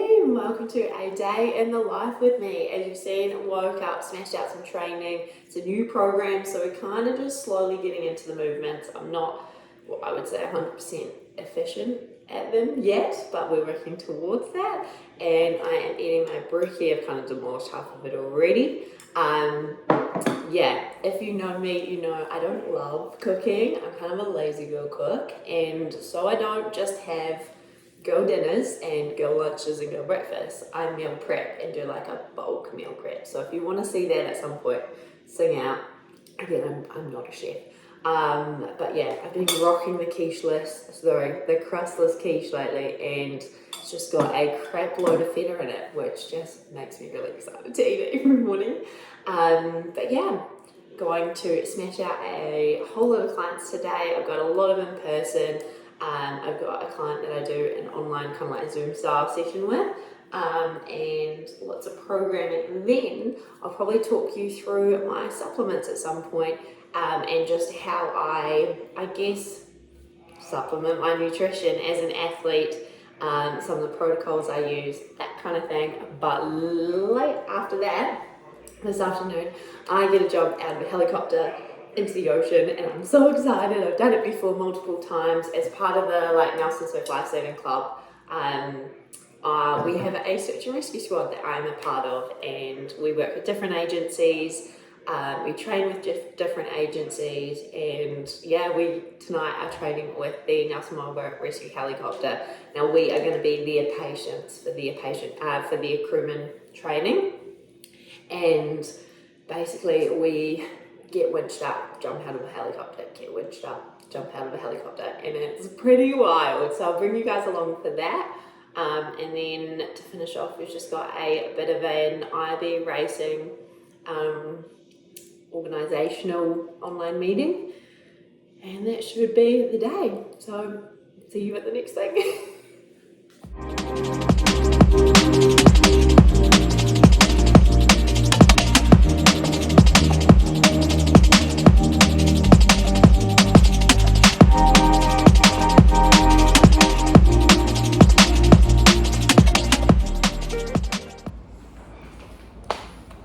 team, welcome to a day in the life with me. As you've seen, woke up, smashed out some training. It's a new program, so we're kind of just slowly getting into the movements. I'm not, well, I would say 100% efficient at them yet, but we're working towards that. And I am eating my brekkie. I've kind of demolished half of it already. Yeah, if you know me, you know I don't love cooking. I'm kind of a lazy girl cook, and so I don't just have girl dinners and girl lunches and girl breakfasts. I meal prep and do like a bulk meal prep. So if you want to see that at some point, sing out. Again, I'm not a chef. But yeah, I've been rocking the the crustless quiche lately, and it's just got a crap load of feta in it, which just makes me really excited to eat it every morning. But yeah, going to smash out a whole lot of clients today. I've got a lot of in person. I've got a client that I do an online kind of like Zoom style session with, and lots of programming. Then I'll probably talk you through my supplements at some point, and just how I guess supplement my nutrition as an athlete, some of the protocols I use, that kind of thing. But late after that, this afternoon, I get a job out of a helicopter into the ocean, and I'm so excited. I've done it before multiple times as part of the Nelson Swift Lifesaving Club. We have a search and rescue squad that I'm a part of, and we work with different agencies. We train with different agencies, and yeah, we tonight are training with the Nelson Marlborough Rescue Helicopter. Now we are going to be their patients for their crewman training, and basically we get winched up, jump out of a helicopter, get winched up, jump out of a helicopter, and it's pretty wild. So I'll bring you guys along for that. And then to finish off, we've just got a bit of an IB racing organisational online meeting, and that should be the day. So see you at the next thing.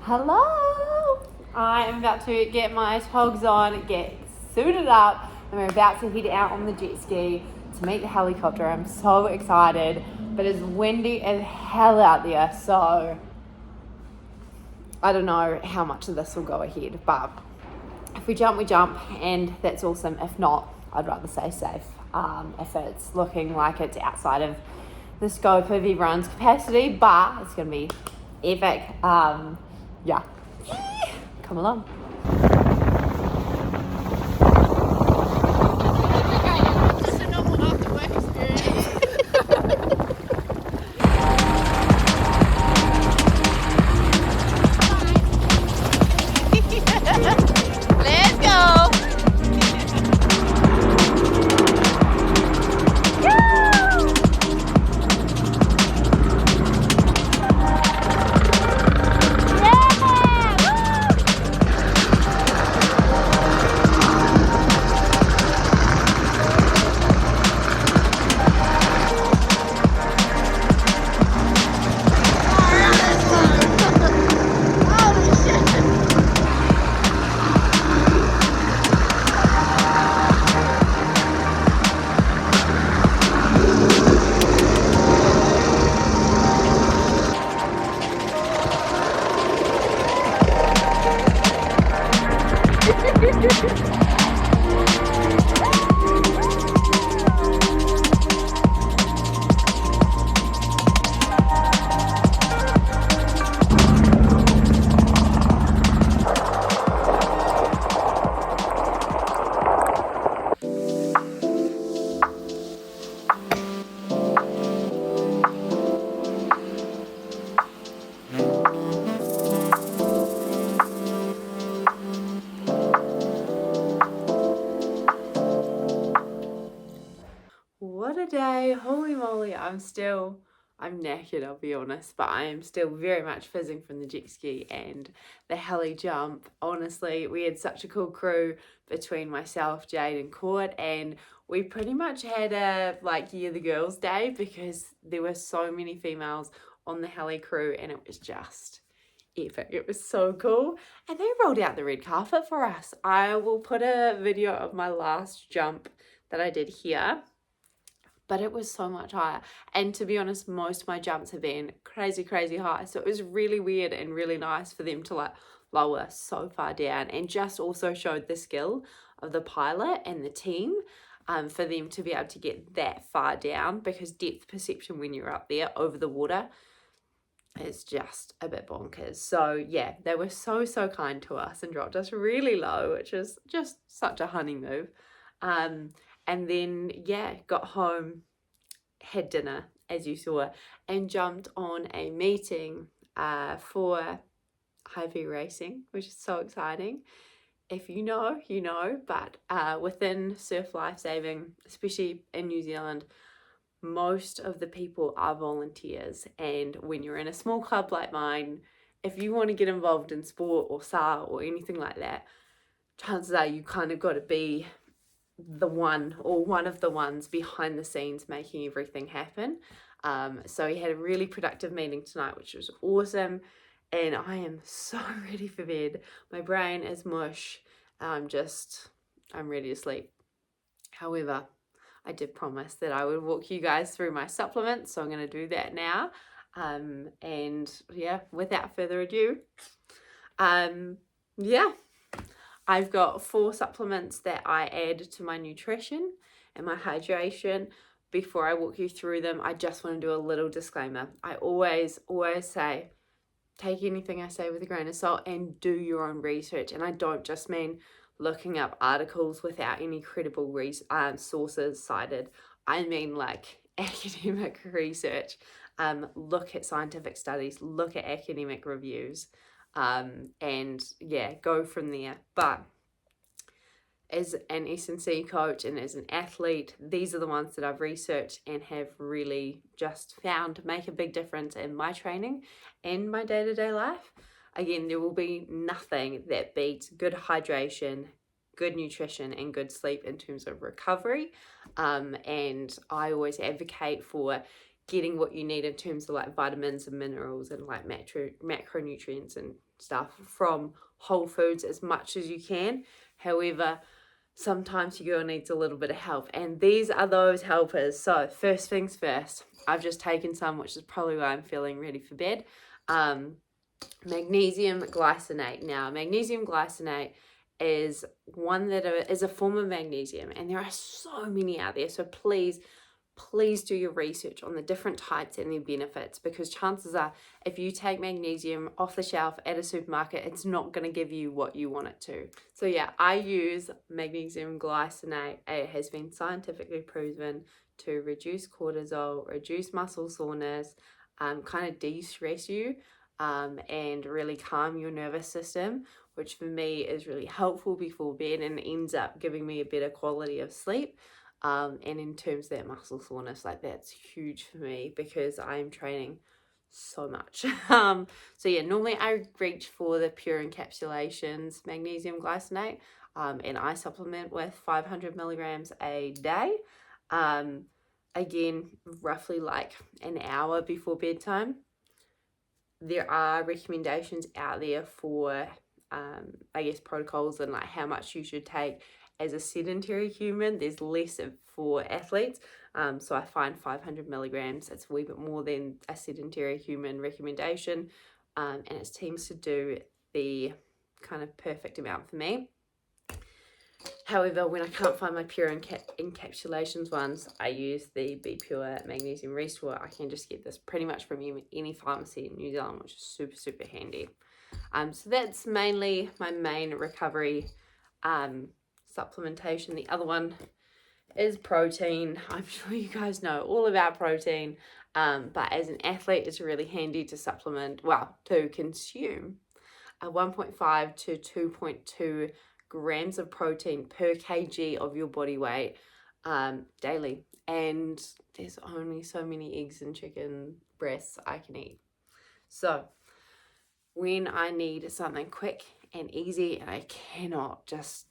Hello! I am about to get my togs on, get suited up, and we're about to head out on the jet ski to meet the helicopter. I'm so excited, but it's windy as hell out there, so I don't know how much of this will go ahead, but if we jump, we jump, and that's awesome. If not, I'd rather stay safe. If it's looking like it's outside of the scope of everyone's capacity, but it's going to be epic. Yeah, come along. Just a normal after work experience. Let's go. What a day, holy moly. I'm knackered, I'll be honest, but I am still very much fizzing from the jet ski and the heli jump. Honestly, we had such a cool crew between myself, Jade and Court, and we pretty much had a Year the Girls day because there were so many females on the heli crew, and it was just epic. It was so cool. And they rolled out the red carpet for us. I will put a video of my last jump that I did here, but it was so much higher. And to be honest, most of my jumps have been crazy high. So it was really weird and really nice for them to like lower so far down, and just also showed the skill of the pilot and the team for them to be able to get that far down, because depth perception when you're up there over the water is just a bit bonkers. So yeah, they were so kind to us and dropped us really low, which is just such a honey move. And then yeah, got home, had dinner as you saw, and jumped on a meeting for Hy-Vee racing, which is so exciting. If you know, you know, but within surf lifesaving, especially in New Zealand, most of the people are volunteers. And when you're in a small club like mine, if you want to get involved in sport or SAR or anything like that, chances are you kind of got to be the one or one of the ones behind the scenes making everything happen. So we had a really productive meeting tonight, which was awesome. And I am so ready for bed. My brain is mush. I'm ready to sleep. However, I did promise that I would walk you guys through my supplements, so I'm going to do that now. And yeah, without further ado, yeah, I've got 4 supplements that I add to my nutrition and my hydration. Before I walk you through them, I just want to do a little disclaimer. I always say, take anything I say with a grain of salt and do your own research. And I don't just mean looking up articles without any credible sources cited. I mean like academic research. Look at scientific studies, look at academic reviews, and yeah, go from there. But as an S&C coach and as an athlete, these are the ones that I've researched and have really just found make a big difference in my training and my day-to-day life. Again, there will be nothing that beats good hydration, good nutrition, and good sleep in terms of recovery. And I always advocate for getting what you need in terms of like vitamins and minerals and like macronutrients and stuff from whole foods as much as you can. However, sometimes your girl needs a little bit of help, and these are those helpers. So first things first, I've just taken some, which is probably why I'm feeling ready for bed. Magnesium glycinate. Now, magnesium glycinate is one that is a form of magnesium, and there are so many out there. So please do your research on the different types and their benefits, because chances are if you take magnesium off the shelf at a supermarket, it's not going to give you what you want it to. So yeah, I use magnesium glycinate. It has been scientifically proven to reduce cortisol, reduce muscle soreness, kind of de-stress you, and really calm your nervous system, which for me is really helpful before bed and ends up giving me a better quality of sleep. And in terms of that muscle soreness, like that's huge for me because I'm training so much. So yeah, normally I reach for the pure encapsulations magnesium glycinate, and I supplement with 500 milligrams a day. Again, roughly like an hour before bedtime. There are recommendations out there for, I guess, protocols and like how much you should take as a sedentary human. There's less for athletes. So I find 500 milligrams, it's a wee bit more than a sedentary human recommendation. And it seems to do the kind of perfect amount for me. However, when I can't find my pure encapsulations ones, I use the Be Pure Magnesium Restore. I can just get this pretty much from any pharmacy in New Zealand, which is super handy. So that's mainly my main recovery supplementation. The other one is protein. I'm sure you guys know all about protein, but as an athlete, it's really handy to supplement, to consume a 1.5 to 2.2 grams of protein per kg of your body weight daily. And there's only so many eggs and chicken breasts I can eat. So when I need something quick and easy and I cannot just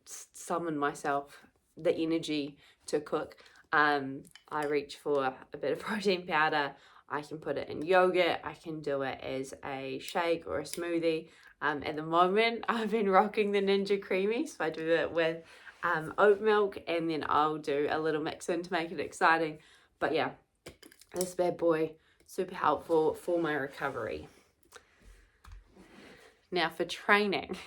summon myself the energy to cook, I reach for a bit of protein powder. I can put it in yogurt, I can do it as a shake or a smoothie. At the moment, I've been rocking the Ninja Creamy, so I do it with oat milk, and then I'll do a little mix in to make it exciting. But yeah, this bad boy, super helpful for my recovery. Now for training,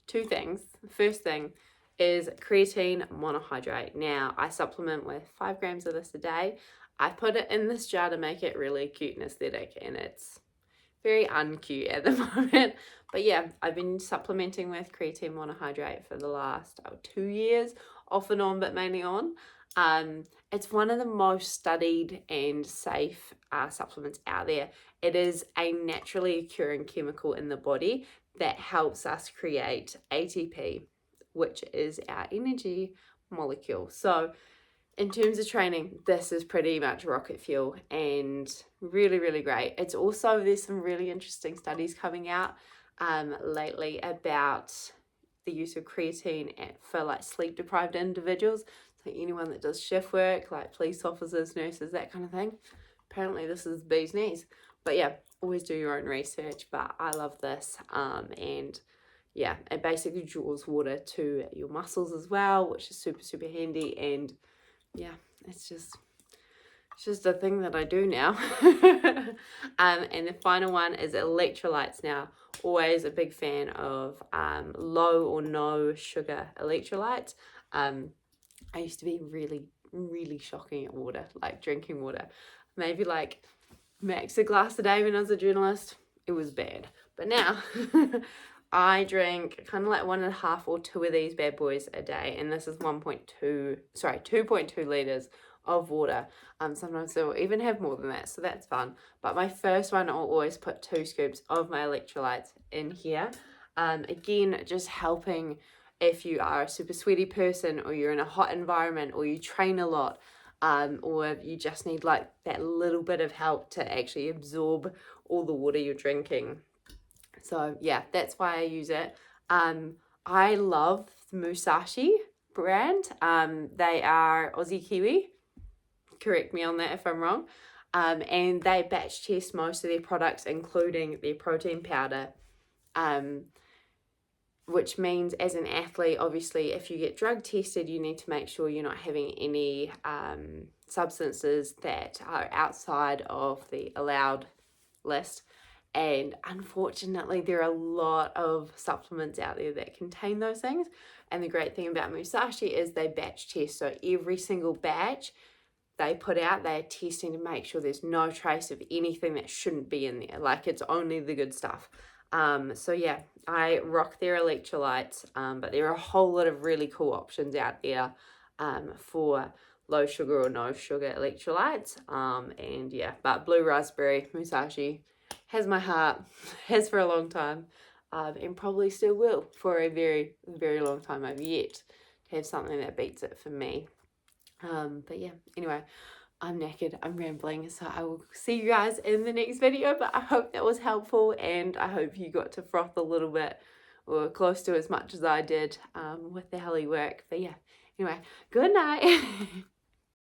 two things. First thing is creatine monohydrate. Now I supplement with 5 grams of this a day. I put it in this jar to make it really cute and aesthetic, and it's very uncute at the moment. But yeah, I've been supplementing with creatine monohydrate for the last 2 years, off and on, but mainly on. It's one of the most studied and safe supplements out there. It is a naturally occurring chemical in the body that helps us create ATP, which is our energy molecule. So in terms of training, this is pretty much rocket fuel and really, really great. It's also, there's some really interesting studies coming out lately about the use of creatine for like sleep deprived individuals. So anyone that does shift work, like police officers, nurses, that kind of thing. Apparently this is bee's knees. But yeah, always do your own research, but I love this. And yeah, it basically draws water to your muscles as well, which is super, super handy. And yeah, it's just a thing that I do now. And the final one is electrolytes. Now, always a big fan of low or no sugar electrolytes. I used to be really, really shocking at water, like drinking water. Maybe like max a glass a day when I was a journalist. It was bad. But now I drink kind of like 1.5 or 2 of these bad boys a day, and this is 2.2 liters of water. Sometimes they'll even have more than that, so that's fun. But my first one, I'll always put 2 scoops of my electrolytes in here. Again, just helping if you are a super sweaty person, or you're in a hot environment, or you train a lot, or you just need like that little bit of help to actually absorb all the water you're drinking. So yeah, that's why I use it. I love the Musashi brand. They are Aussie Kiwi. Correct me on that if I'm wrong. And they batch test most of their products, including their protein powder. Which means as an athlete, obviously, if you get drug tested, you need to make sure you're not having any substances that are outside of the allowed list. And unfortunately, there are a lot of supplements out there that contain those things. And the great thing about Musashi is they batch test. So every single batch they put out, they're testing to make sure there's no trace of anything that shouldn't be in there. Like, it's only the good stuff. So yeah, I rock their electrolytes, but there are a whole lot of really cool options out there for low sugar or no sugar electrolytes. And yeah, but blue raspberry Musashi has my heart, has for a long time, and probably still will for a very, very long time. I've yet to have something that beats it for me. But yeah, anyway, I'm knackered, I'm rambling, so I will see you guys in the next video, but I hope that was helpful, and I hope you got to froth a little bit, or close to as much as I did with the heli work. But yeah, anyway, good night.